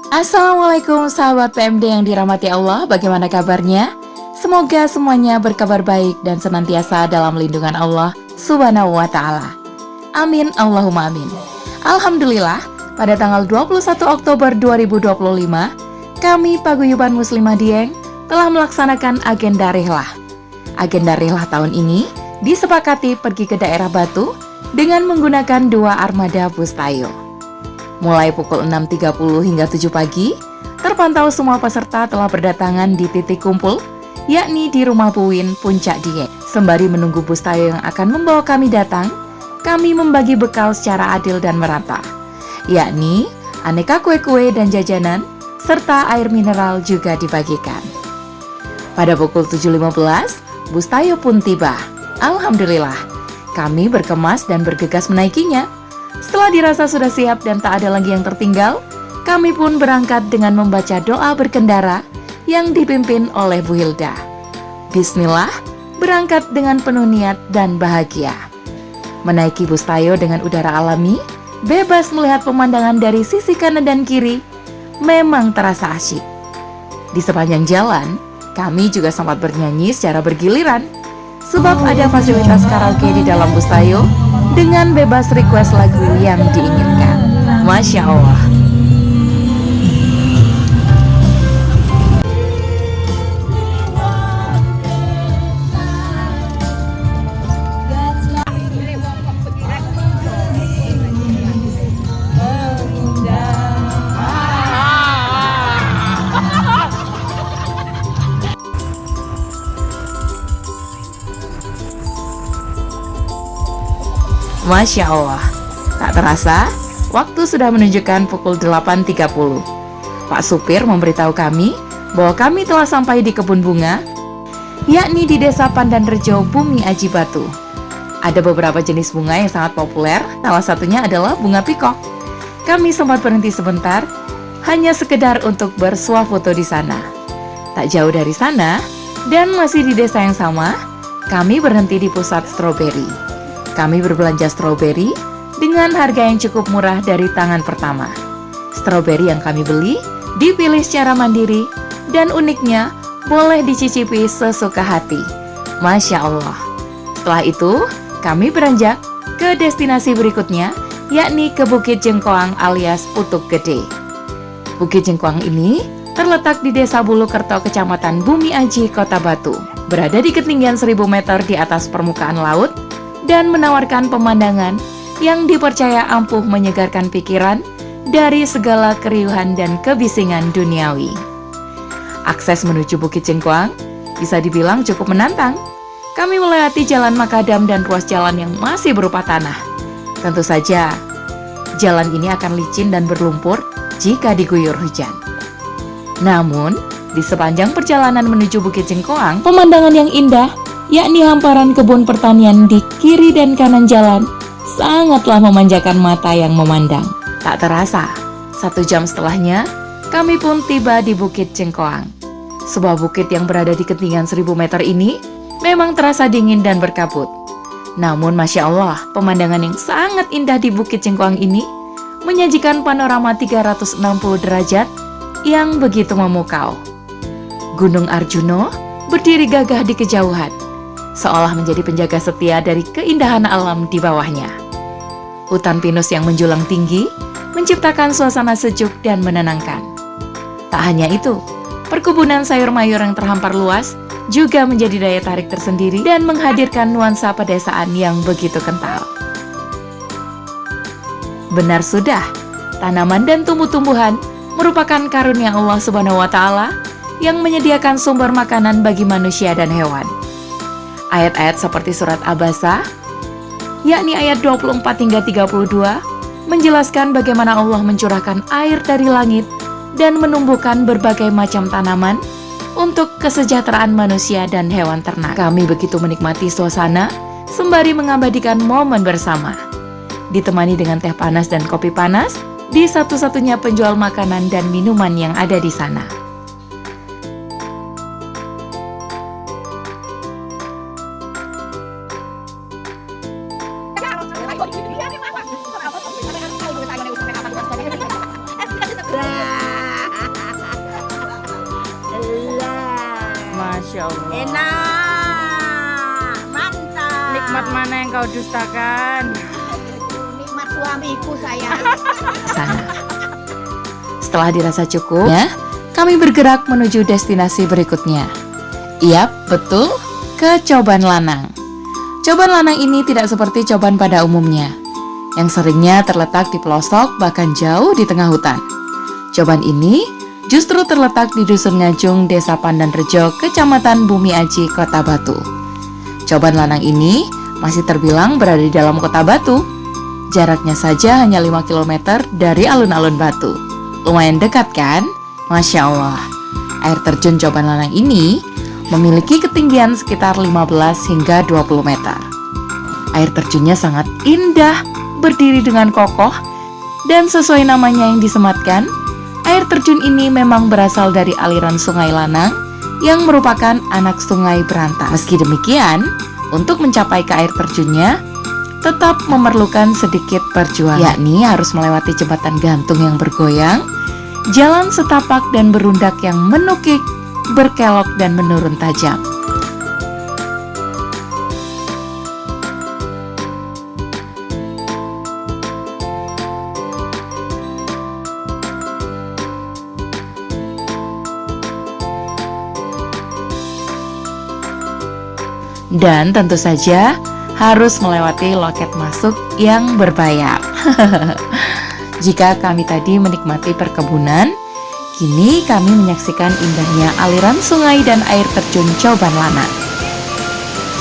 Assalamualaikum sahabat PMD yang dirahmati Allah, bagaimana kabarnya? Semoga semuanya berkabar baik dan senantiasa dalam lindungan Allah Subhanahu wa Ta'ala. Amin, Allahumma amin. Alhamdulillah, pada tanggal 21 Oktober 2025, kami Paguyuban Muslimah Dieng telah melaksanakan agenda Rihlah. Agenda Rihlah tahun ini disepakati pergi ke daerah Batu dengan menggunakan 2 armada bus tayo. Mulai pukul 6.30 hingga 7 pagi, terpantau semua peserta telah berdatangan di titik kumpul, yakni di Rumah Puin, Puncak Dieng. Sembari menunggu bus tayo yang akan membawa kami datang, kami membagi bekal secara adil dan merata, yakni aneka kue-kue dan jajanan, serta air mineral juga dibagikan. Pada pukul 7.15, bus tayo pun tiba. Alhamdulillah, kami berkemas dan bergegas menaikinya. Setelah dirasa sudah siap dan tak ada lagi yang tertinggal, kami pun berangkat dengan membaca doa berkendara yang dipimpin oleh Bu Hilda. Bismillah, berangkat dengan penuh niat dan bahagia. Menaiki bus tayo dengan udara alami, bebas melihat pemandangan dari sisi kanan dan kiri, memang terasa asyik. Di sepanjang jalan, kami juga sempat bernyanyi secara bergiliran, sebab ada fasilitas karaoke di dalam bus tayo dengan bebas request lagu yang diinginkan. Masya Allah. Masya Allah, tak terasa, waktu sudah menunjukkan pukul 8.30. Pak supir memberitahu kami bahwa kami telah sampai di kebun bunga, yakni di Desa Pandanrejo, Bumi Aji Batu. Ada beberapa jenis bunga yang sangat populer, salah satunya adalah bunga pikok. Kami sempat berhenti sebentar, hanya sekedar untuk bersuah foto di sana. Tak jauh dari sana, dan masih di desa yang sama, kami berhenti di pusat stroberi. Kami berbelanja stroberi dengan harga yang cukup murah dari tangan pertama. Stroberi yang kami beli dipilih secara mandiri dan uniknya boleh dicicipi sesuka hati. Masya Allah. Setelah itu, kami beranjak ke destinasi berikutnya, yakni ke Bukit Jengkoang alias Putuk Gede. Bukit Jengkoang ini terletak di Desa Bulukerto, Kecamatan Bumi Aji, Kota Batu. Berada di ketinggian 1000 meter di atas permukaan laut, dan menawarkan pemandangan yang dipercaya ampuh menyegarkan pikiran dari segala keriuhan dan kebisingan duniawi. Akses menuju Bukit Jengkoang bisa dibilang cukup menantang. Kami melewati jalan makadam dan ruas jalan yang masih berupa tanah. Tentu saja, jalan ini akan licin dan berlumpur jika diguyur hujan. Namun, di sepanjang perjalanan menuju Bukit Jengkoang, pemandangan yang indah, yakni hamparan kebun pertanian di kiri dan kanan jalan, sangatlah memanjakan mata yang memandang. Tak terasa, 1 jam setelahnya, kami pun tiba di Bukit Jengkoang. Sebuah bukit yang berada di ketinggian 1000 meter ini memang terasa dingin dan berkabut. Namun Masya Allah, pemandangan yang sangat indah di Bukit Jengkoang ini menyajikan panorama 360 derajat yang begitu memukau. Gunung Arjuno berdiri gagah di kejauhan, seolah menjadi penjaga setia dari keindahan alam di bawahnya. Hutan pinus yang menjulang tinggi menciptakan suasana sejuk dan menenangkan. Tak hanya itu, perkebunan sayur mayur yang terhampar luas juga menjadi daya tarik tersendiri dan menghadirkan nuansa pedesaan yang begitu kental. Benar sudah, tanaman dan tumbuh-tumbuhan merupakan karunia Allah Subhanahu wa Ta'ala yang menyediakan sumber makanan bagi manusia dan hewan. Ayat-ayat seperti surat Abasa, yakni ayat 24 hingga 32, menjelaskan bagaimana Allah mencurahkan air dari langit dan menumbuhkan berbagai macam tanaman untuk kesejahteraan manusia dan hewan ternak. Kami begitu menikmati suasana sembari mengabadikan momen bersama, ditemani dengan teh panas dan kopi panas di satu-satunya penjual makanan dan minuman yang ada di sana. mana yang kau dustakan? Nikmat suamiku sayang. Sana. Setelah dirasa cukup, ya, kami bergerak menuju destinasi berikutnya. Yap, betul, ke Coban Lanang. Coban Lanang ini tidak seperti coban pada umumnya, yang seringnya terletak di pelosok bahkan jauh di tengah hutan. Coban ini justru terletak di Dusun Ngajung, Desa Pandanrejo, Kecamatan Bumi Aji, Kota Batu. Coban Lanang ini masih terbilang berada di dalam Kota Batu. Jaraknya saja hanya 5 km dari alun-alun Batu. Lumayan dekat kan? Masya Allah. Air terjun Coban Lanang ini memiliki ketinggian sekitar 15 hingga 20 meter. Air terjunnya sangat indah, berdiri dengan kokoh, dan sesuai namanya yang disematkan, air terjun ini memang berasal dari aliran Sungai Lanang yang merupakan anak Sungai Berantas. Meski demikian, untuk mencapai ke air terjunnya tetap memerlukan sedikit perjuangan, yakni harus melewati jembatan gantung yang bergoyang, jalan setapak dan berundak yang menukik, berkelok dan menurun tajam. Dan tentu saja harus melewati loket masuk yang berbayar. Jika kami tadi menikmati perkebunan, kini kami menyaksikan indahnya aliran sungai dan air terjun Coban Lanang.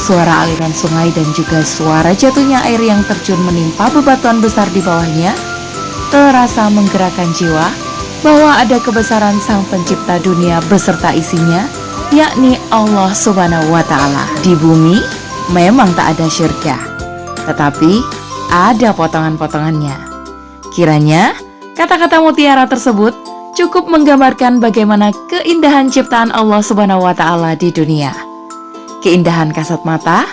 Suara aliran sungai dan juga suara jatuhnya air yang terjun menimpa bebatuan besar di bawahnya terasa menggerakkan jiwa bahwa ada kebesaran Sang Pencipta dunia beserta isinya, yakni Allah Subhanahu wa Ta'ala. Di bumi memang tak ada syirka, tetapi ada potongan-potongannya. Kiranya kata-kata mutiara tersebut cukup menggambarkan bagaimana keindahan ciptaan Allah Subhanahu wa Ta'ala di dunia. Keindahan kasat mata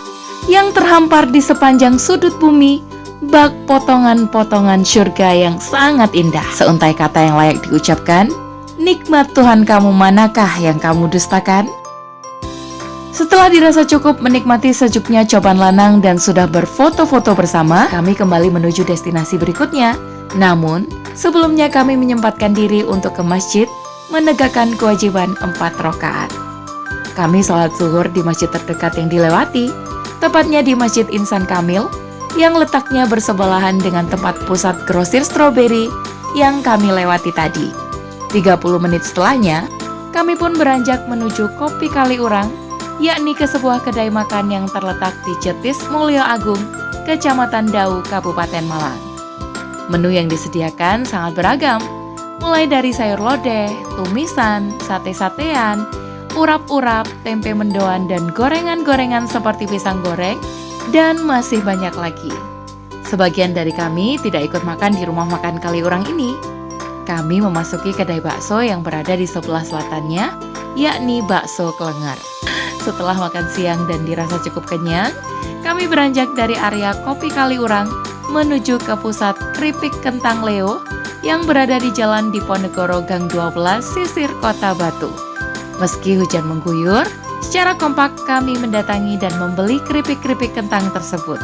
yang terhampar di sepanjang sudut bumi, bak potongan-potongan surga yang sangat indah. Seuntai kata yang layak diucapkan, nikmat Tuhan kamu manakah yang kamu dustakan? Setelah dirasa cukup menikmati sejuknya Coban Lanang dan sudah berfoto-foto bersama, kami kembali menuju destinasi berikutnya. Namun, sebelumnya kami menyempatkan diri untuk ke masjid menegakkan kewajiban 4 rakaat. Kami sholat zuhur di masjid terdekat yang dilewati, tepatnya di Masjid Insan Kamil, yang letaknya bersebelahan dengan tempat pusat grosir stroberi yang kami lewati tadi. 30 menit setelahnya, kami pun beranjak menuju Kopi Kaliurang, yakni ke sebuah kedai makan yang terletak di Jetis Mulyo Agung, Kecamatan Dau, Kabupaten Malang. Menu yang disediakan sangat beragam, mulai dari sayur lodeh, tumisan, sate-satean, urap-urap, tempe mendoan, dan gorengan-gorengan seperti pisang goreng, dan masih banyak lagi. Sebagian dari kami tidak ikut makan di rumah makan Kaliurang ini. Kami memasuki kedai bakso yang berada di sebelah selatannya, yakni Bakso Klenger. Setelah makan siang dan dirasa cukup kenyang, kami beranjak dari area Kopi Kaliurang menuju ke pusat keripik kentang Leo yang berada di Jalan Diponegoro Gang 12, Sisir Kota Batu. Meski hujan mengguyur, secara kompak kami mendatangi dan membeli keripik-keripik kentang tersebut.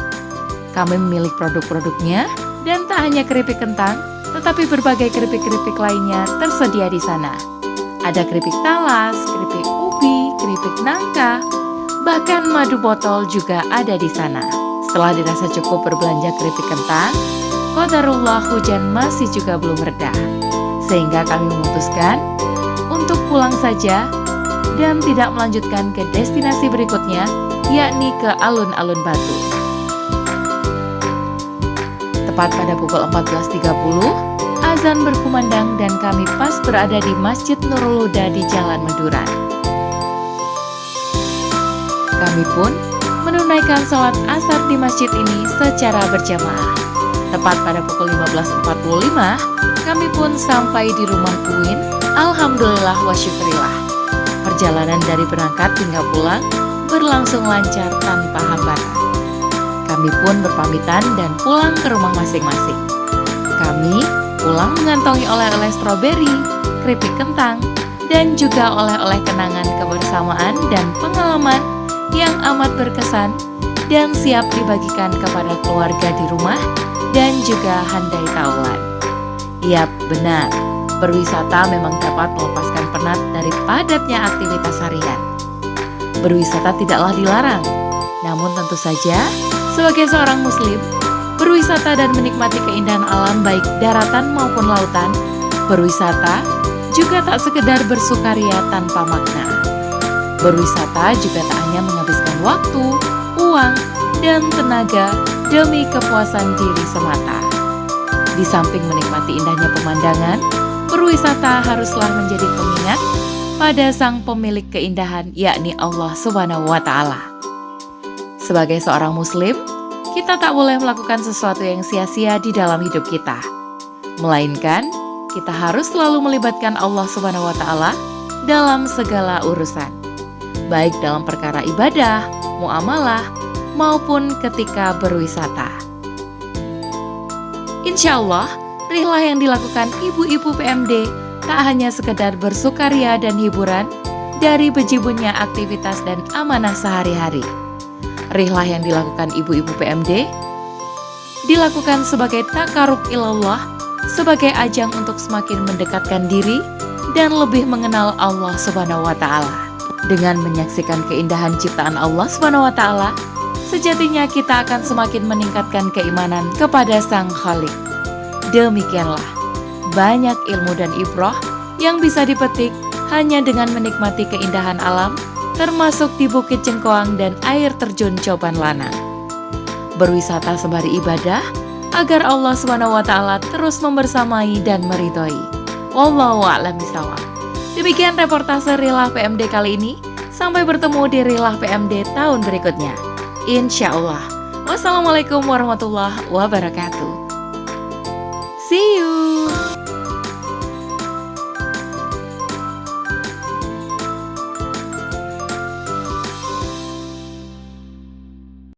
Kami memilih produk-produknya dan tak hanya keripik kentang, tetapi berbagai keripik-keripik lainnya tersedia di sana. Ada keripik talas, keripik ubi, keripik nangka, bahkan madu botol juga ada di sana. Setelah dirasa cukup berbelanja keripik kentang, qadarullah hujan masih juga belum reda, sehingga kami memutuskan untuk pulang saja dan tidak melanjutkan ke destinasi berikutnya, yakni ke alun-alun Batu. Tepat pada pukul 14.30, azan berkumandang dan kami pas berada di Masjid Nurul Huda di Jalan Menduran. Kami pun menunaikan sholat asar di masjid ini secara berjamaah. Tepat pada pukul 15.45, kami pun sampai di rumah Kuin. Alhamdulillah wa syukurillah. Perjalanan dari berangkat hingga pulang berlangsung lancar tanpa hambatan. Kami pun berpamitan dan pulang ke rumah masing-masing. Kami pulang mengantongi oleh-oleh stroberi, keripik kentang, dan juga oleh-oleh kenangan kebersamaan dan pengalaman yang amat berkesan dan siap dibagikan kepada keluarga di rumah dan juga handai taulan. Yap, benar. Berwisata memang dapat melepaskan penat dari padatnya aktivitas harian. Berwisata tidaklah dilarang. Namun tentu saja, sebagai seorang muslim, berwisata dan menikmati keindahan alam baik daratan maupun lautan, berwisata juga tak sekedar bersukaria tanpa makna. Berwisata juga tak hanya menghabiskan waktu, uang, dan tenaga demi kepuasan diri semata. Di samping menikmati indahnya pemandangan, berwisata haruslah menjadi pengingat pada sang pemilik keindahan, yakni Allah Subhanahu wa Ta'ala. Sebagai seorang muslim, kita tak boleh melakukan sesuatu yang sia-sia di dalam hidup kita. Melainkan, kita harus selalu melibatkan Allah Subhanahu wa Ta'ala dalam segala urusan, baik dalam perkara ibadah, muamalah, maupun ketika berwisata. Insya Allah, rihlah yang dilakukan ibu-ibu PMD tak hanya sekedar bersukaria dan hiburan dari bejibunnya aktivitas dan amanah sehari-hari. Rihlah yang dilakukan ibu-ibu PMD dilakukan sebagai takarub ilallah, sebagai ajang untuk semakin mendekatkan diri dan lebih mengenal Allah Subhanahu wa Ta'ala. Dengan menyaksikan keindahan ciptaan Allah Subhanahu wa Ta'ala, sejatinya kita akan semakin meningkatkan keimanan kepada Sang Khalik. Demikianlah, banyak ilmu dan ibrah yang bisa dipetik hanya dengan menikmati keindahan alam, termasuk di Bukit Cengkoang dan air terjun Coban Lanang. Berwisata sembari ibadah, agar Allah Subhanahu wa Ta'ala terus membersamai dan meridhoi. Wallahu a'lam bishawab. Demikian reportase Rihlah PMD kali ini. Sampai bertemu di Rihlah PMD tahun berikutnya, insya Allah. Wassalamualaikum warahmatullahi wabarakatuh. See you.